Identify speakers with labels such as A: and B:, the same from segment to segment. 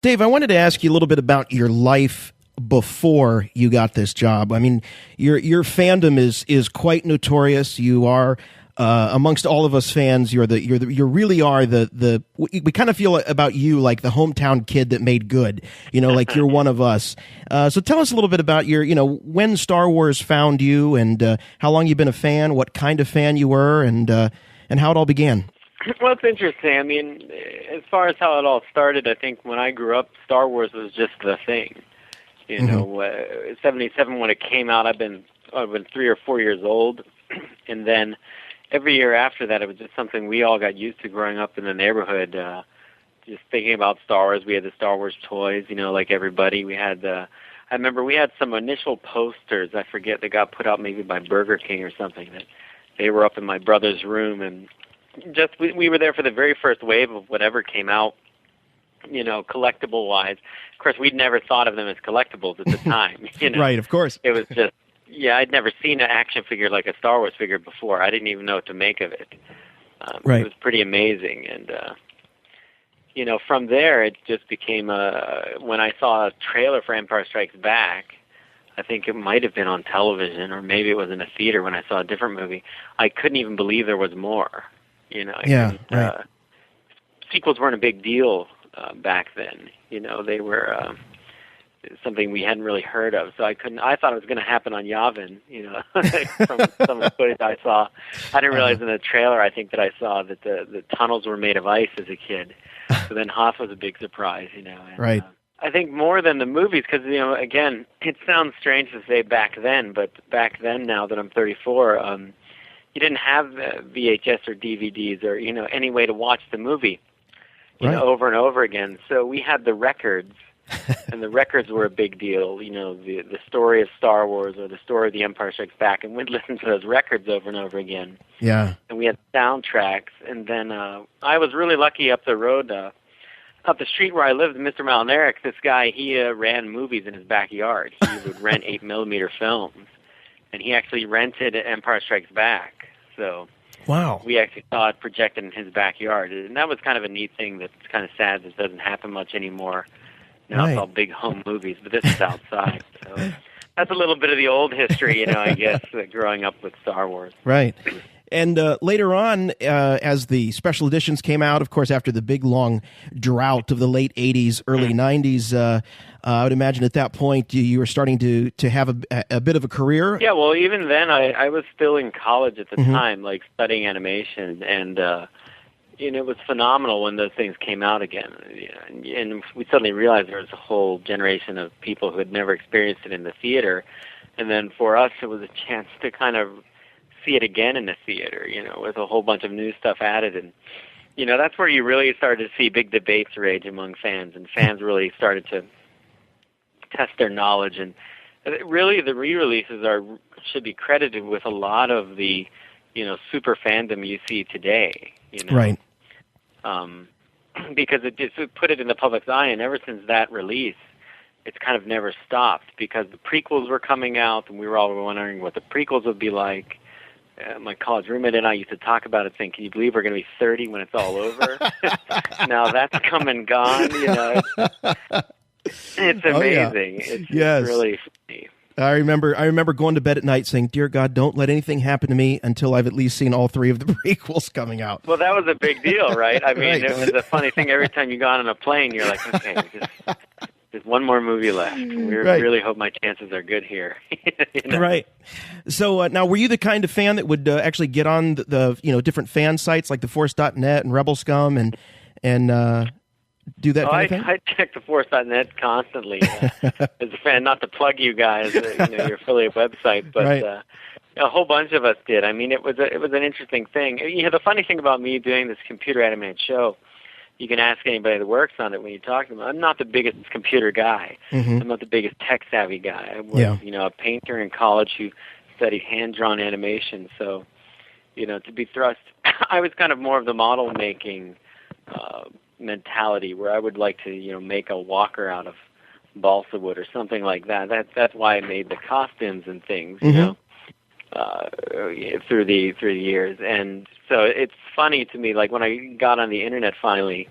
A: Dave, I wanted to ask you a little bit about your life before you got this job. I mean, your fandom is quite notorious. You are amongst all of us fans. You really are the we kind of feel about you like the hometown kid that made good. You know, like you're one of us. So tell us a little bit about when Star Wars found you, and how long you've been a fan, what kind of fan you were, and how it all began.
B: Well, it's interesting. I mean, as far as how it all started, I think when I grew up, Star Wars was just the thing. You know, 77 when it came out, I've been 3 or 4 years old, and then every year after that, it was just something we all got used to growing up in the neighborhood. Just thinking about Star Wars, we had the Star Wars toys, like everybody. We had I remember we had some initial posters. I forget they got put out maybe by Burger King or something. That they were up in my brother's room, and just we were there for the very first wave of whatever came out, collectible-wise. Of course, we'd never thought of them as collectibles at the time.
A: Right, of course.
B: It was just, I'd never seen an action figure like a Star Wars figure before. I didn't even know what to make of it.
A: Right.
B: It was pretty amazing. And, from there, it just became when I saw a trailer for Empire Strikes Back, I think it might have been on television, or maybe it was in a theater when I saw a different movie, I couldn't even believe there was more.
A: Right.
B: Sequels weren't a big deal back then. They were something we hadn't really heard of. So I thought it was going to happen on Yavin. From some of the footage I saw. I didn't realize in the trailer, I think that I saw that the tunnels were made of ice as a kid. So then Hoth was a big surprise. And,
A: right.
B: I think more than the movies, because again, it sounds strange to say back then, but back then, now that I'm 34. You didn't have VHS or DVDs or any way to watch the movie over and over again. So we had the records, and the records were a big deal. The story of Star Wars or the story of The Empire Strikes Back, and we'd listen to those records over and over again.
A: Yeah.
B: And we had soundtracks, and then I was really lucky up the road, up the street where I lived, Mr. Malinaric. This guy, he ran movies in his backyard. He would rent 8mm films. And he actually rented Empire Strikes Back. So
A: wow,
B: we actually saw it projected in his backyard. And that was kind of a neat thing that's kind of sad that doesn't happen much anymore. Now It's all big home movies, but this is outside. So that's a little bit of the old history, I guess, growing up with Star Wars.
A: Right. And later on, as the special editions came out, of course, after the big, long drought of the late 80s, early 90s, I would imagine at that point you were starting to have a bit of a career.
B: Yeah, well, even then, I was still in college at the time, like studying animation, and it was phenomenal when those things came out again. And we suddenly realized there was a whole generation of people who had never experienced it in the theater. And then for us, it was a chance to kind of see it again in the theater, with a whole bunch of new stuff added. And, that's where you really started to see big debates rage among fans, and fans really started to test their knowledge. And really the re-releases should be credited with a lot of the, super fandom you see today,
A: Right.
B: Because it put it in the public's eye, and ever since that release, it's kind of never stopped, because the prequels were coming out, and we were all wondering what the prequels would be like. My college roommate and I used to talk about it, saying, "Can you believe we're going to be 30 when it's all over?" Now that's come and gone. It's amazing.
A: Oh, yeah.
B: It's
A: Yes.
B: really funny.
A: I remember going to bed at night saying, "Dear God, don't let anything happen to me until I've at least seen all 3 of the prequels coming out."
B: Well, that was a big deal, right? I mean,
A: Right.
B: It was a funny thing. Every time you got on a plane, you're like, "Okay, there's one more movie left. We really hope my chances are good here."
A: Right. So now, were you the kind of fan that would actually get on the different fan sites like theforce.net and Rebel Scum and do that kind of thing?
B: I check theforce.net constantly as a fan, not to plug you guys, your affiliate website, but
A: right.
B: A whole bunch of us did. I mean, it was an interesting thing. The funny thing about me doing this computer animated show, you can ask anybody that works on it when you talk to them. I'm not the biggest computer guy.
A: Mm-hmm.
B: I'm not the biggest tech-savvy guy. I was, a painter in college who studied hand-drawn animation. So, to be thrust, I was kind of more of the model-making mentality, where I would like to, make a walker out of balsa wood or something like that. That's why I made the costumes and things, through the years. And so it's funny to me, like when I got on the internet finally,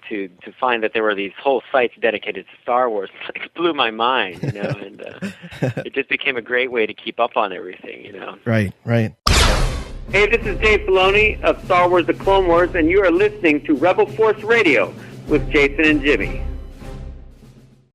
B: to find that there were these whole sites dedicated to Star Wars, like, blew my mind, you know, and it just became a great way to keep up on everything, you know.
A: Right.
C: Hey, this is Dave Filoni of Star Wars: The Clone Wars, and you are listening to Rebel Force Radio with Jason and Jimmy.